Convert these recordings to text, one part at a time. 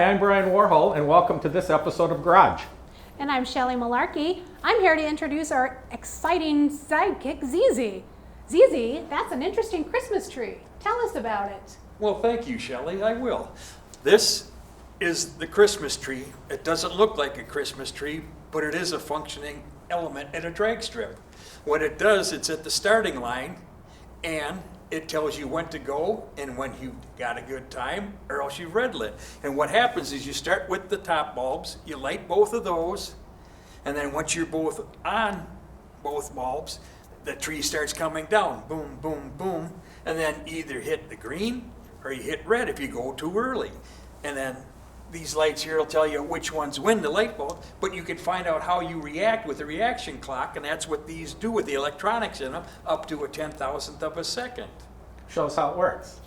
Hi, I'm Brian Warhol, and welcome to this episode of Garage. And I'm Shelley Malarkey. I'm here to introduce our exciting sidekick, Zizi. Zizi, that's an interesting Christmas tree. Tell us about it. Well, thank you, Shelley. I will. This is the Christmas tree. It doesn't look like a Christmas tree, but it is a functioning element in a drag strip. What it does, it's at the starting line, and it tells you when to go and when you've got a good time, or else you've red lit. And what happens is you start with the top bulbs, you light both of those, and then once you're both on both bulbs, the tree starts coming down, boom, boom, boom, and then either hit the green or you hit red if you go too early. And then these lights here will tell you which ones win the light bulb, but you can find out how you react with the reaction clock, and that's what these do with the electronics in them, up to a 10,000th of a second. Show us how it works.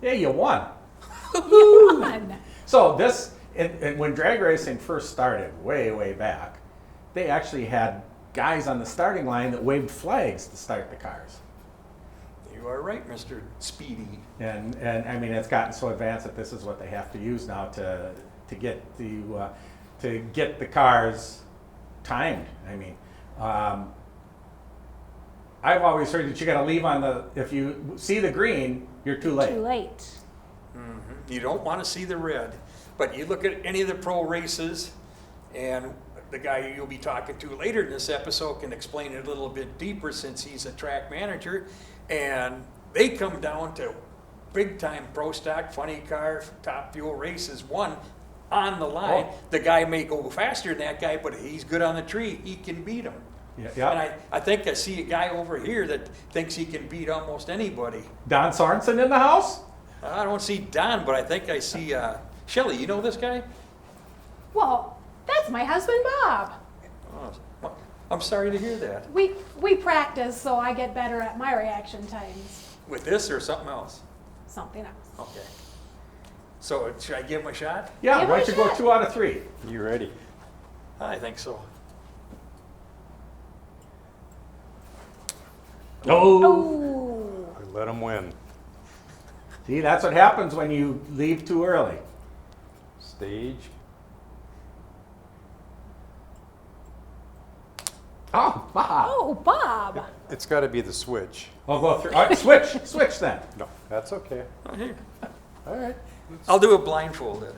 Yeah, you won. You won. So this, and when drag racing first started, way back, they actually had guys on the starting line that waved flags to start the cars. You are right, Mr. Speedy. And I mean, it's gotten so advanced that this is what they have to use now to get the cars timed. I mean, I've always heard that you got to leave on if you see the green, you're too late. Too late. Mm-hmm. You don't want to see the red, but you look at any of the pro races, and the guy you'll be talking to later in this episode can explain it a little bit deeper since he's a track manager, and they come down to big time pro stock, funny car, top fuel races, one on the line. Oh. The guy may go faster than that guy, but he's good on the tree, he can beat him. Yeah. And I think I see a guy over here that thinks he can beat almost anybody. Don Sorensen in the house? I don't see Don, but I think I see Shelley. You know this guy? Well, that's my husband, Bob. Oh, well, I'm sorry to hear that. We practice so I get better at my reaction times. With this or something else? Something else. Okay. So should I give him a shot? Yeah, Give why it don't a you go shot. 2 out of 3? You ready? I think so. Oh. Oh. Let them win. See, that's what happens when you leave too early. Stage. Oh, Bob. Oh, Bob. It's got to be the switch. I'll go through. All right, switch then. No, that's okay. Oh, here. All right. I'll do a blindfolded.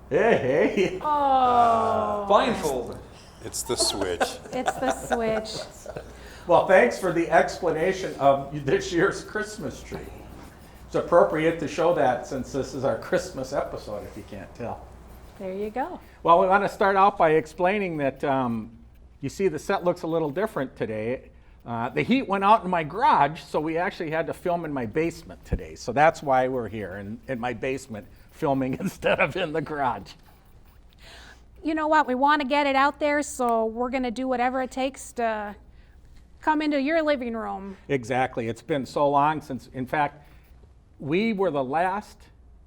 Hey. Oh. Blindfolded. It's the switch. It's the switch. Well, thanks for the explanation of this year's Christmas tree. It's appropriate to show that since this is our Christmas episode, if you can't tell. There you go. Well, we want to start out by explaining that you see the set looks a little different today. The heat went out in my garage, so we actually had to film in my basement today. So that's why we're here in my basement filming instead of in the garage. You know what? We want to get it out there, so we're going to do whatever it takes to come into your living room. Exactly. It's been so long since, in fact, we were the last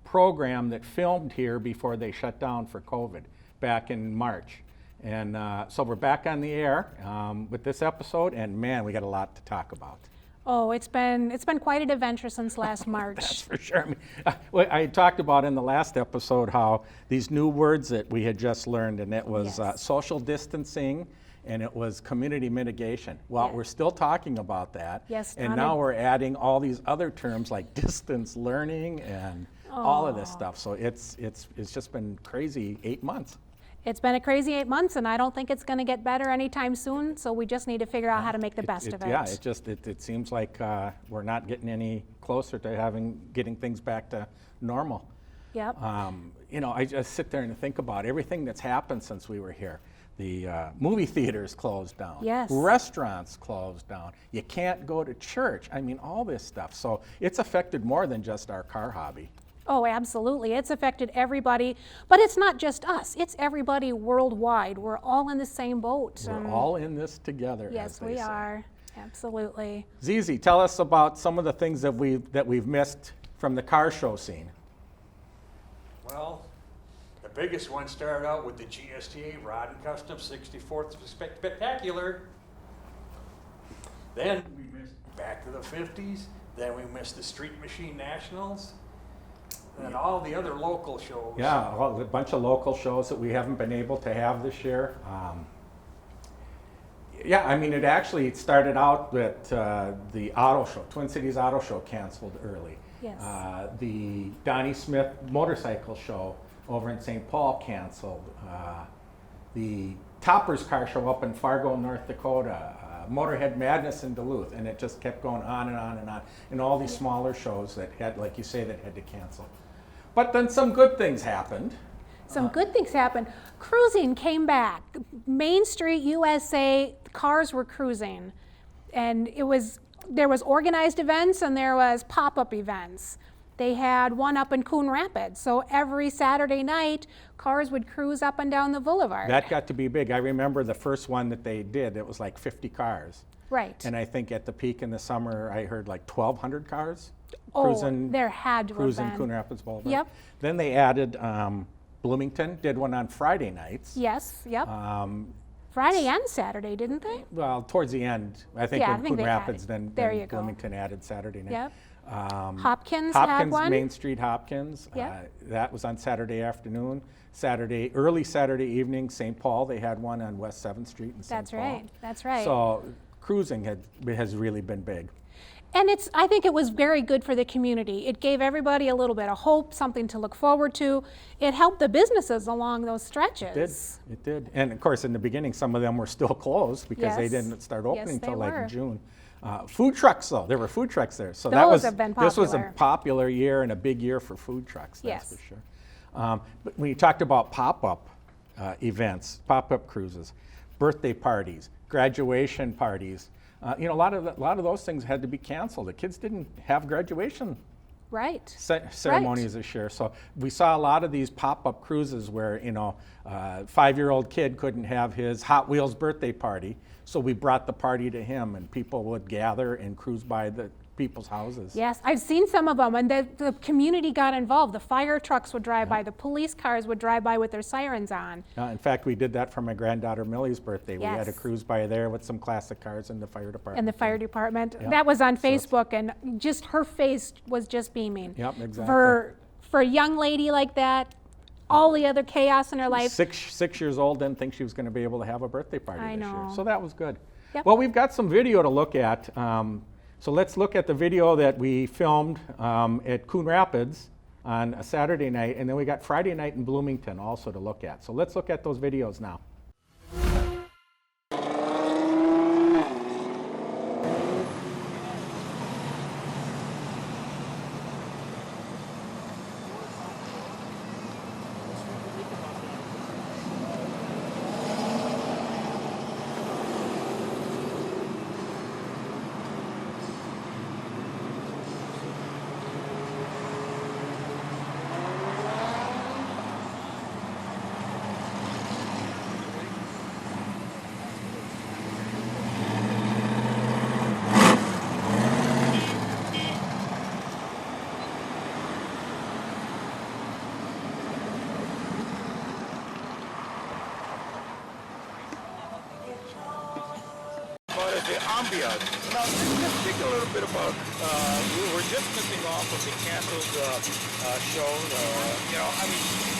program that filmed here before they shut down for COVID back in March. And so we're back on the air with this episode, and man, we got a lot to talk about. Oh, it's been quite an adventure since last March. That's for sure. I mean, I talked about in the last episode how these new words that we had just learned, and it was Yes. social distancing, and it was community mitigation. Well, Yeah. we're still talking about that. Yes, And on now a- we're adding all these other terms like distance learning and all of this stuff. So it's just been crazy 8 months. It's been a crazy 8 months, and I don't think it's going to get better anytime soon, so we just need to figure out how to make the best of it. Yeah, it seems like we're not getting any closer to getting things back to normal. Yep. You know, I just sit there and think about everything that's happened since we were here. The movie theaters closed down. Yes. Restaurants closed down. You can't go to church. I mean, all this stuff. So it's affected more than just our car hobby. Oh, absolutely. It's affected everybody, but it's not just us. It's everybody worldwide. We're all in the same boat. We're all in this together. Yes, as they we say. are. Absolutely. Zizi, tell us about some of the things that we've missed from the car show scene. Well, the biggest one started out with the GSTA Rod and Custom 64th Spectacular. Then we missed back to the 50s. Then we missed the Street Machine Nationals. And all the other local shows. Yeah, a bunch of local shows that we haven't been able to have this year. Yeah, I mean, it started out that the auto show, Twin Cities Auto Show, canceled early. Yes. The Donnie Smith motorcycle show over in St. Paul canceled. The Topper's Car Show up in Fargo, North Dakota. Motorhead Madness in Duluth, and it just kept going on and on and on. And all these smaller shows that had, like you say, that had to cancel. But then some good things happened. Some good things happened. Cruising came back. Main Street, USA, cars were cruising. And there was organized events and there was pop-up events. They had one up in Coon Rapids. So every Saturday night, cars would cruise up and down the boulevard. That got to be big. I remember the first one that they did, it was like 50 cars. Right. And I think at the peak in the summer, I heard like 1,200 cars Oh, cruising, there had to have cruising been. Coon Rapids Boulevard. Yep. Then they added Bloomington, did one on Friday nights. Yes, yep. Um, Friday and Saturday, didn't they? well, towards the end, I think Yeah, I when think Coon they Rapids, added. then There you go. Bloomington added Saturday night. Yep. Hopkins had one. Main Street Hopkins. Yep. That was on Saturday afternoon. Early Saturday evening, St. Paul, they had one on West 7th Street in St. That's Paul. right, that's right. So cruising has really been big. And I think it was very good for the community. It gave everybody a little bit of hope, something to look forward to. It helped the businesses along those stretches. It did. And of course, in the beginning, some of them were still closed because they Yes. didn't start Yes, opening they until like were. June. Food trucks, though, there were food trucks there. So Those have been this was a popular. popular year and a big year for food trucks, that's Yes. for sure. But when you talked about pop-up events, pop-up cruises, birthday parties, graduation parties, a lot of those things had to be canceled. The kids didn't have graduation Right. ceremonies this year. So we saw a lot of these pop-up cruises where, a 5-year-old kid couldn't have his Hot Wheels birthday party, so we brought the party to him and people would gather and cruise by the people's houses. Yes, I've seen some of them, and the community got involved. The fire trucks would drive by, the police cars would drive by with their sirens on. In fact, we did that for my granddaughter Millie's birthday. We had a Yes. cruise by there with some classic cars in the fire department. And the fire department. Yeah. That was on So it's- Facebook, and just her face was just beaming. Yep, exactly. For a young lady like that, all the other chaos in her life. 6 years old, didn't think she was going to be able to have a birthday party I this year. know. So that was good. Yep. Well, we've got some video to look at. So let's look at the video that we filmed at Coon Rapids on a Saturday night, and then we got Friday night in Bloomington also to look at. So let's look at those videos now. About the ambiance. Now, just speak a little bit about, we were just missing off of the canceled show.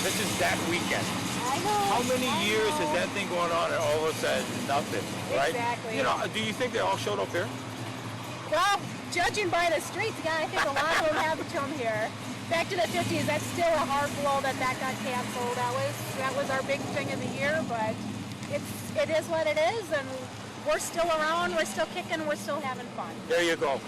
This is that weekend. I know. How many years is that thing going on and all of a sudden nothing, right? Exactly. Do you think they all showed up here? Well, judging by the streets, yeah, I think a lot of them have come here. Back to the 50s, that's still a hard blow that got canceled. That was our big thing of the year, but it is what it is, and we're still around, we're still kicking, we're still having fun. There you go.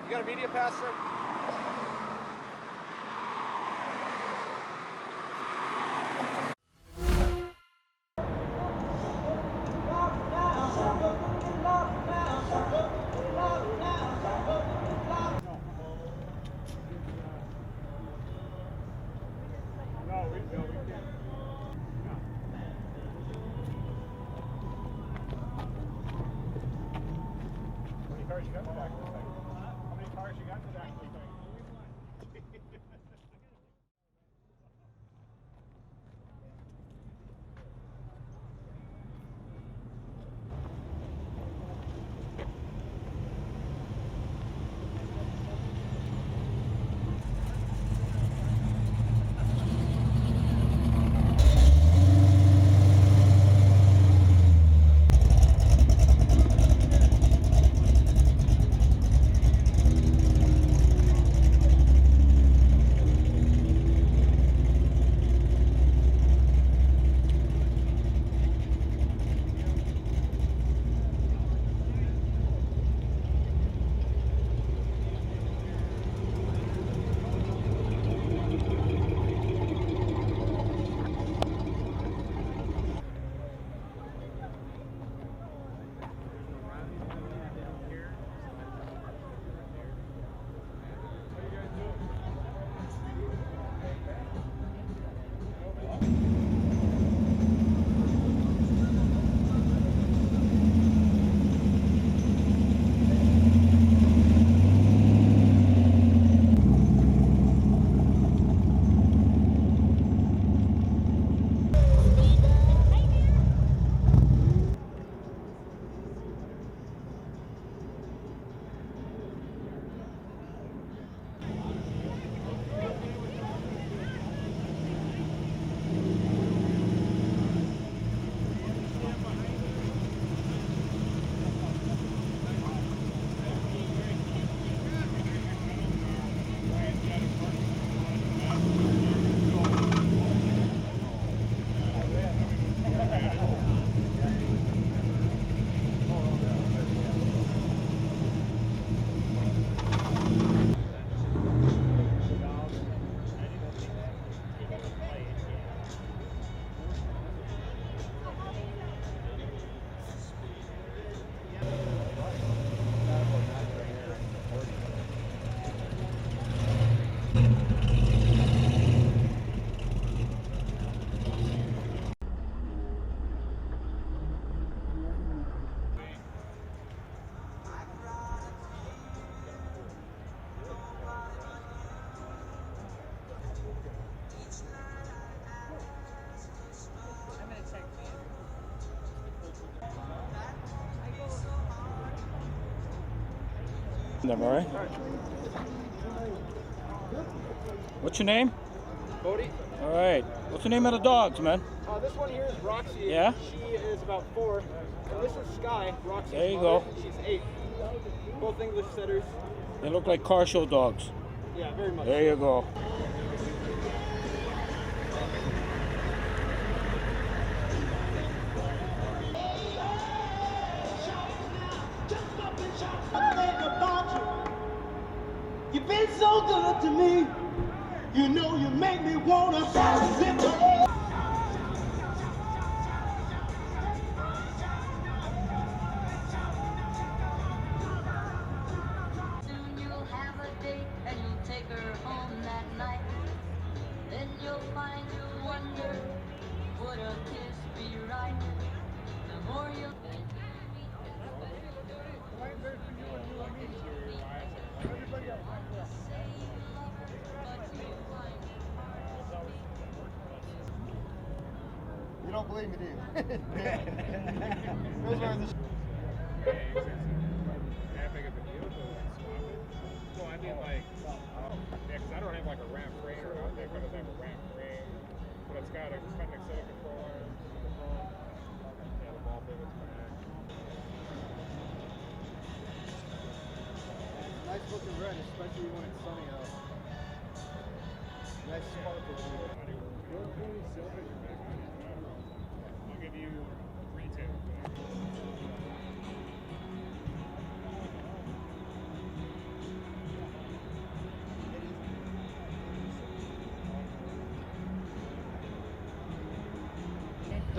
You got a media pass, sir? Them, all right? What's your name? Cody? All right. What's the name of the dogs, man? This one here is Roxy. Yeah? She is about 4. And this is Sky, Roxy's There you mother. go. She's 8. Both English setters. They look like car show dogs. Yeah, very much. There you go. You've been so good to me. You know you make me wanna sit down. Soon you'll have a date and you'll take her home that night. Then you'll find you'll wonder, would a kiss be right? The more you You don't believe me, do you? Those are the No, I mean like, yeah, because I don't have like a ramp frame or not. That kind of have a ramp frame, but it's got a kind of set of control arms. Yeah, the ball pivot's back. nice looking red, especially when it's sunny out. Nice sparkle. I'll give you 3-2.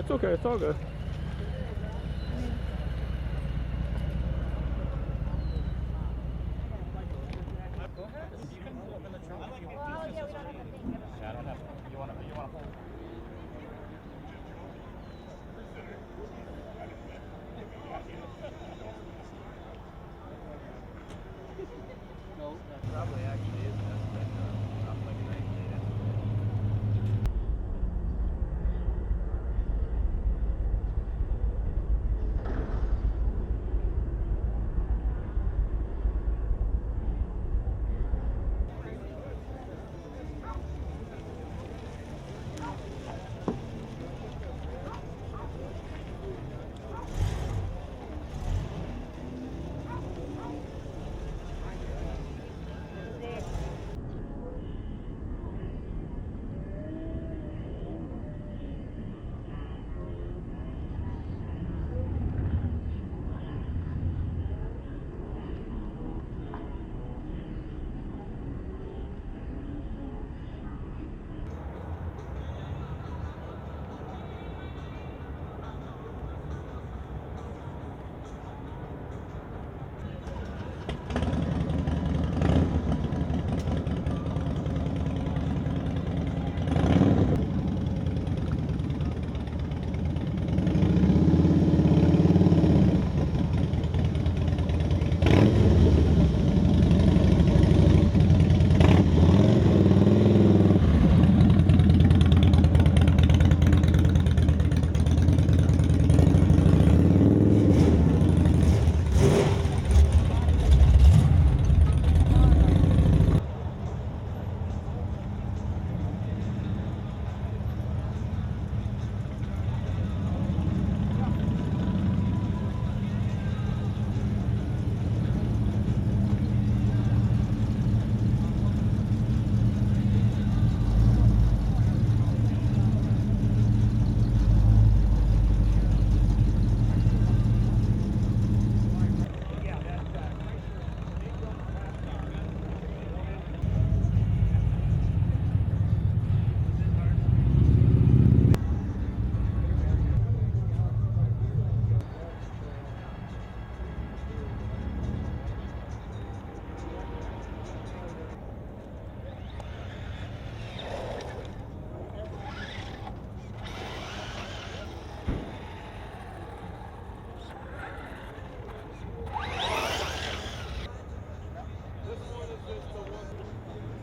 it's okay. It's all good.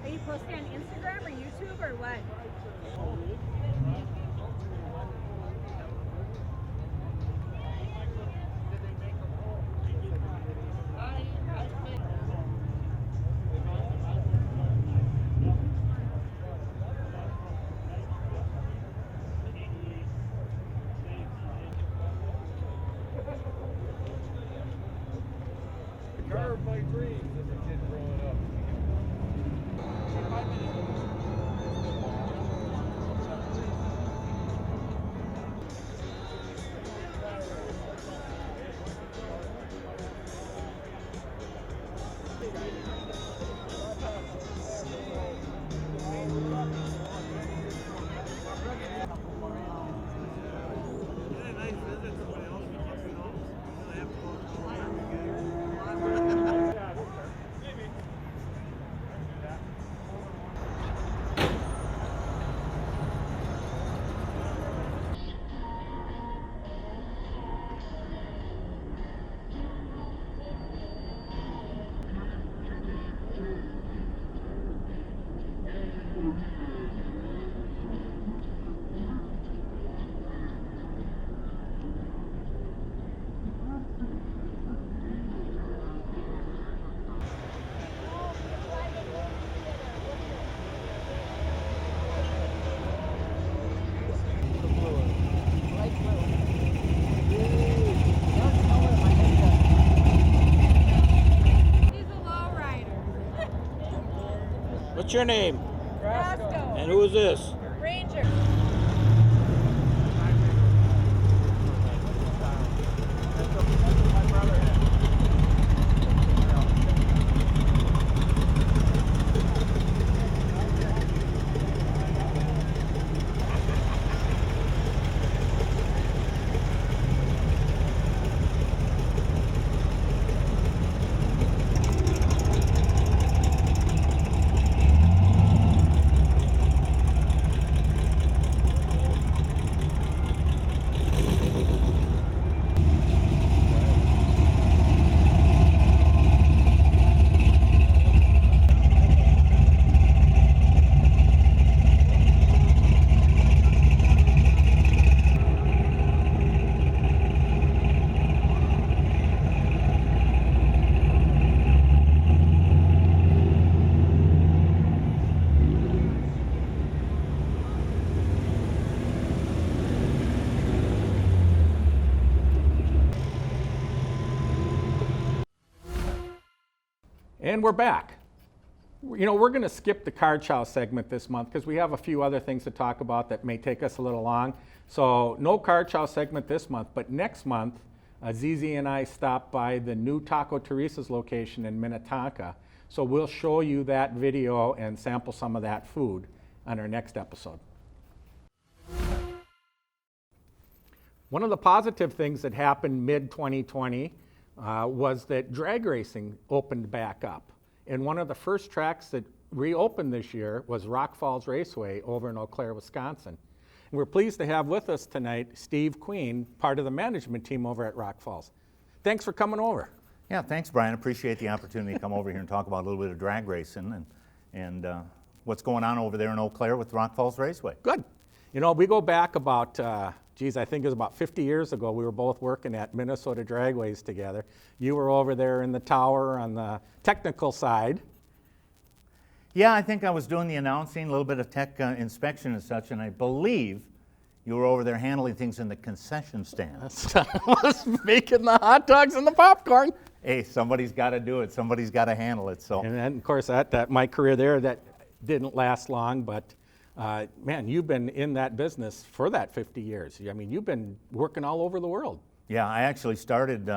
Are you posting on Instagram or YouTube or what? Car of my dreams as a kid growing up. What's your name? Roscoe. And who is this? Ranger. And we're back. You know, we're going to skip the card chow segment this month because we have a few other things to talk about that may take us a little long. So no card chow segment this month, but next month, ZZ and I stopped by the new Taco Teresa's location in Minnetonka. So we'll show you that video and sample some of that food on our next episode. One of the positive things that happened mid-2020 was that drag racing opened back up. And one of the first tracks that reopened this year was Rock Falls Raceway over in Eau Claire, Wisconsin. And we're pleased to have with us tonight Steve Queen, part of the management team over at Rock Falls. Thanks for coming over. Yeah, thanks, Brian. Appreciate the opportunity to come over here and talk about a little bit of drag racing and what's going on over there in Eau Claire with Rock Falls Raceway. Good. You know, we go back about, I think it was about 50 years ago. We were both working at Minnesota Dragways together. You were over there in the tower on the technical side. Yeah, I think I was doing the announcing, a little bit of tech inspection and such, and I believe you were over there handling things in the concession stand. I was making the hot dogs and the popcorn. Hey, somebody's got to do it. Somebody's got to handle it. So, and then, of course, that my career there, that didn't last long, but man, you've been in that business for that 50 years. I mean, you've been working all over the world. Yeah, I actually started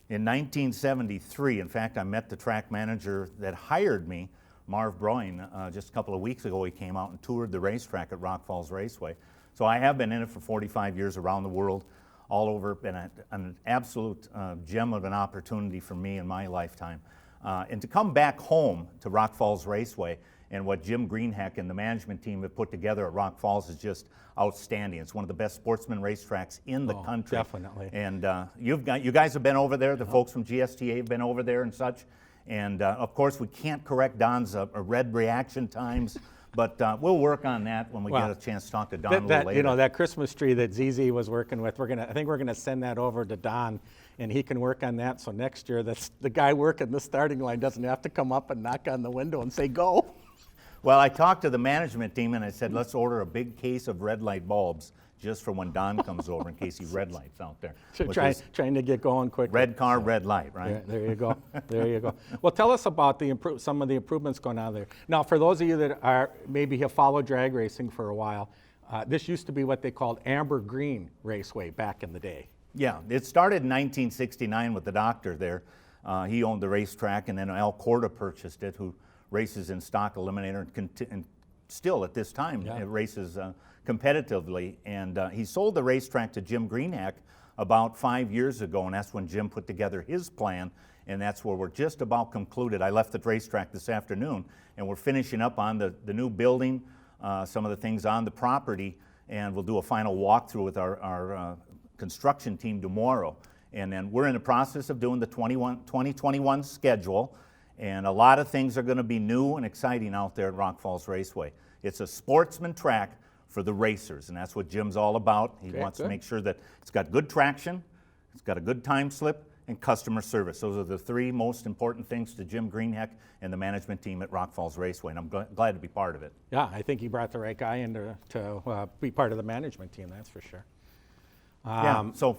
in 1973. In fact, I met the track manager that hired me, Marv Broyne, just a couple of weeks ago. He came out and toured the racetrack at Rock Falls Raceway. So I have been in it for 45 years around the world, all over. Been an absolute gem of an opportunity for me in my lifetime. And to come back home to Rock Falls Raceway and what Jim Greenheck and the management team have put together at Rock Falls is just outstanding. It's one of the best sportsman racetracks in the country. Definitely. And you guys have been over there. The folks from GSTA have been over there and such. And of course, we can't correct Don's red reaction times, but we'll work on that when we get a chance to talk to Don a little later. You know, that Christmas tree that ZZ was working with, I think we're gonna send that over to Don, and he can work on that. So next year, the guy working the starting line doesn't have to come up and knock on the window and say go. Well, I talked to the management team and I said, let's order a big case of red light bulbs just for when Don comes over in case he red lights out there. So trying to get going quick. Red car, red light, right? Yeah, there you go. There you go. Well, tell us about some of the improvements going on there. Now, for those of you that maybe have followed drag racing for a while, this used to be what they called Amber Green Raceway back in the day. Yeah, it started in 1969 with the doctor there. He owned the racetrack, and then Al Corda purchased it, who races in stock eliminator and still at this time it races competitively. And he sold the racetrack to Jim Greenhack about 5 years ago, and that's when Jim put together his plan, and that's where we're just about concluded. I left the racetrack this afternoon, and we're finishing up on the new building, some of the things on the property, and we'll do a final walkthrough with our construction team tomorrow. And then we're in the process of doing the 2021 schedule. And a lot of things are going to be new and exciting out there at Rock Falls Raceway. It's a sportsman track for the racers, and that's what Jim's all about. He wants to make sure that it's got good traction, it's got a good time slip, and customer service. Those are the three most important things to Jim Greenheck and the management team at Rock Falls Raceway, and I'm glad to be part of it. Yeah, I think he brought the right guy in to be part of the management team, that's for sure. Yeah, so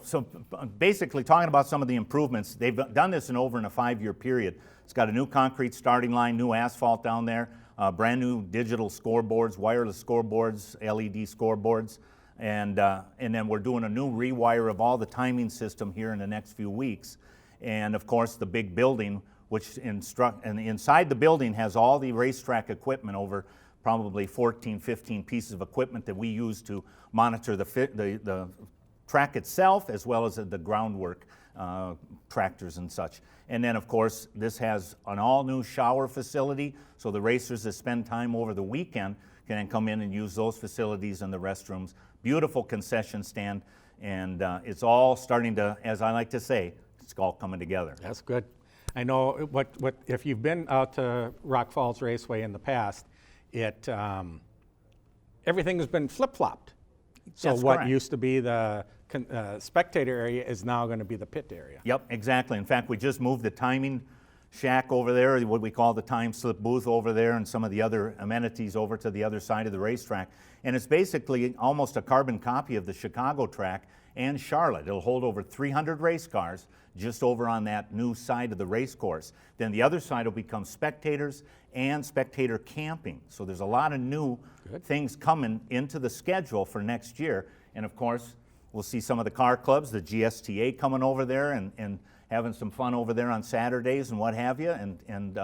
basically talking about some of the improvements, they've done this in a 5-year period. It's got a new concrete starting line, new asphalt down there, brand new digital scoreboards, wireless scoreboards, LED scoreboards, and then we're doing a new rewire of all the timing system here in the next few weeks. And of course the big building, which and inside the building has all the racetrack equipment, over probably 14, 15 pieces of equipment that we use to monitor the track itself, as well as the groundwork, tractors and such. And then of course this has an all new shower facility, so the racers that spend time over the weekend can then come in and use those facilities and the restrooms. Beautiful concession stand, and it's all starting to, as I like to say, it's all coming together. That's good. I know what if you've been out to Rock Falls Raceway in the past, everything has been flip-flopped. So That's what correct. used to be the spectator area is now going to be the pit area. Yep, exactly. In fact, we just moved the timing shack over there, what we call the time slip booth over there, and some of the other amenities over to the other side of the racetrack. And it's basically almost a carbon copy of the Chicago track, and Charlotte. It'll hold over 300 race cars just over on that new side of the race course. Then the other side will become spectators and spectator camping. So there's a lot of new things coming into the schedule for next year. And of course, we'll see some of the car clubs, the GSTA coming over there and having some fun over there on Saturdays and what have you. And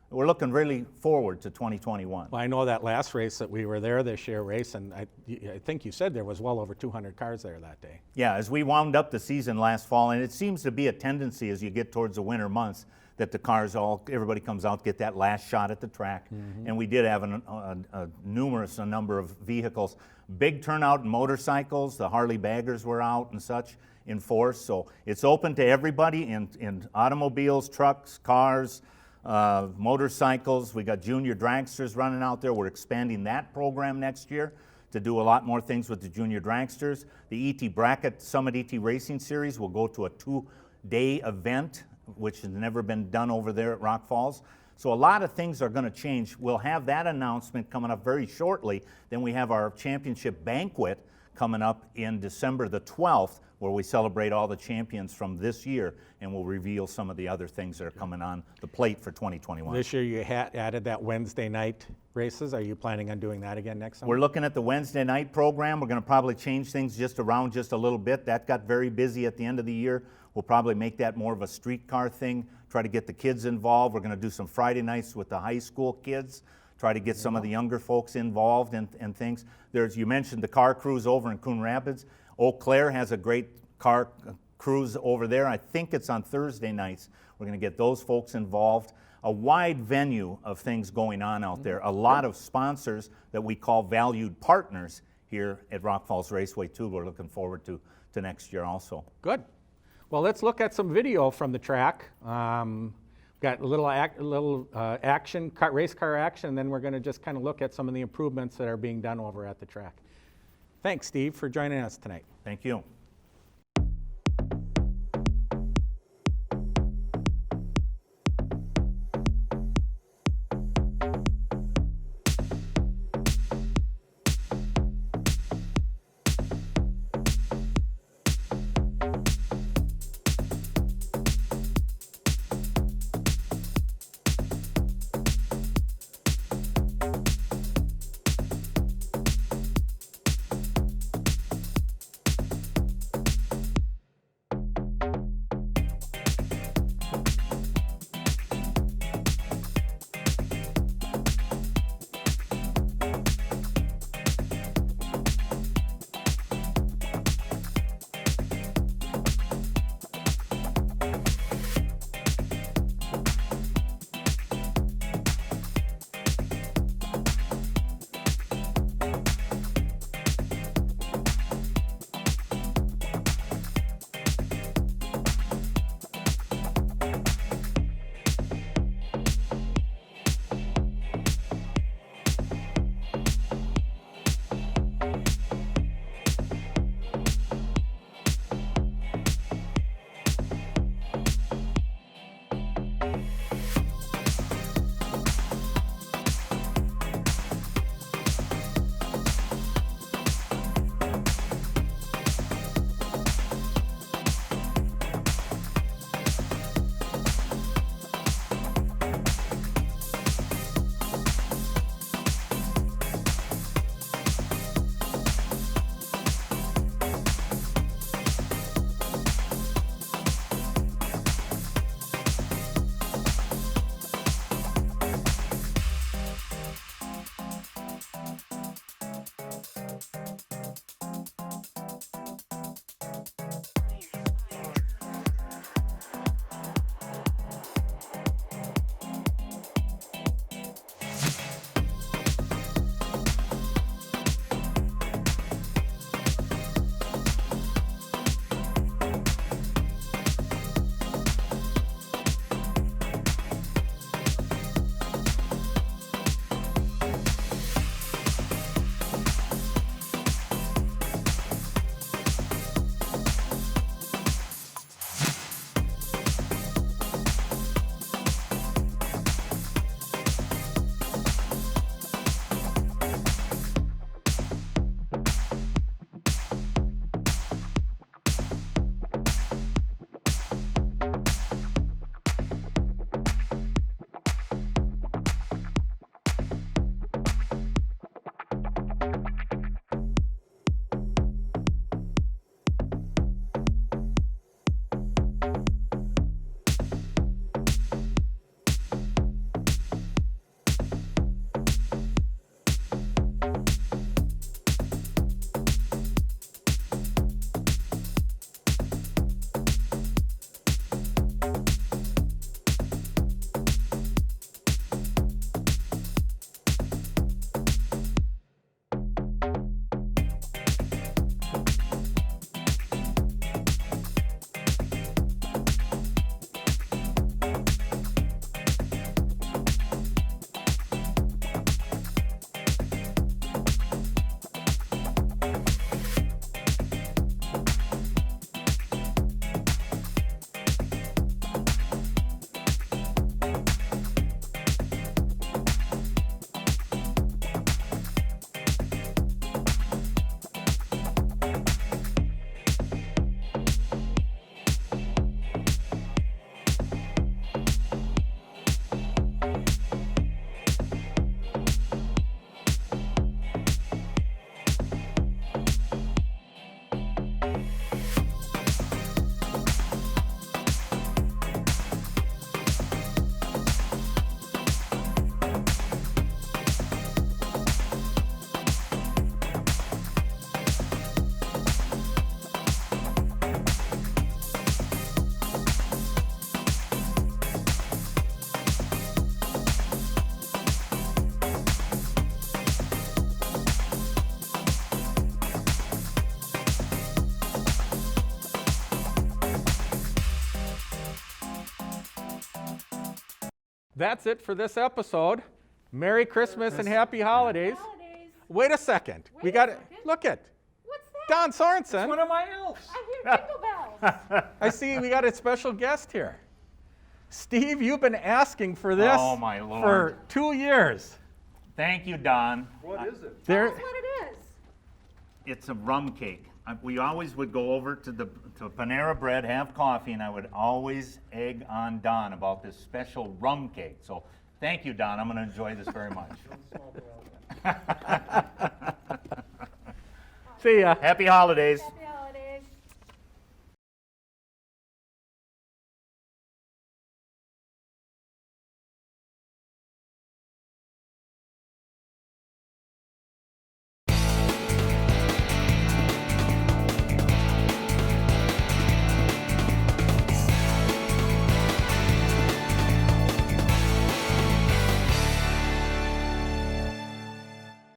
we're looking really forward to 2021. Well, I know that last race that we were there this year, and I think you said there was well over 200 cars there that day. Yeah, as we wound up the season last fall, and it seems to be a tendency as you get towards the winter months that the cars everybody comes out, get that last shot at the track. And we did have a number of vehicles. Big turnout in motorcycles, the Harley baggers were out and such in force. So it's open to everybody in automobiles, trucks, cars, motorcycles. We got junior dragsters running out there. We're expanding that program next year to do a lot more things with the junior dragsters. The ET Bracket Summit ET Racing Series will go to a 2-day event, which has never been done over there at Rock Falls. So a lot of things are going to change. We'll have that announcement coming up very shortly. Then we have our championship banquet coming up in December the 12th, where we celebrate all the champions from this year, and we'll reveal some of the other things that are coming on the plate for 2021. This year you added that Wednesday night races. Are you planning on doing that again next summer? We're looking at the Wednesday night program. We're going to probably change things just a little bit. That got very busy at the end of the year. We'll probably make that more of a streetcar thing, try to get the kids involved. We're going to do some Friday nights with the high school kids, try to get some of the younger folks involved and things. You mentioned the car cruise over in Coon Rapids. Eau Claire has a great car cruise over there. I think it's on Thursday nights. We're going to get those folks involved. A wide venue of things going on out there. A lot of sponsors that we call valued partners here at Rock Falls Raceway too. We're looking forward to next year also. Good. Well, let's look at some video from the track. Got a little action, race car action, and then we're going to just kind of look at some of the improvements that are being done over at the track. Thanks, Steve, for joining us tonight. Thank you. that's it for this episode. Merry Christmas and Happy Holidays. Holidays. Wait a second. We got it. Look it. What's that? Don Sorensen. One of my elves. I hear jingle bells. I see we got a special guest here. Steve, you've been asking for this Oh, my Lord. for 2 years. Thank you, Don. What is it? There, That's what it is. It's a rum cake. We always would go over to Panera Bread, have coffee, and I would always egg on Don about this special rum cake. So thank you, Don. I'm going to enjoy this very much. see ya. Happy holidays. Happy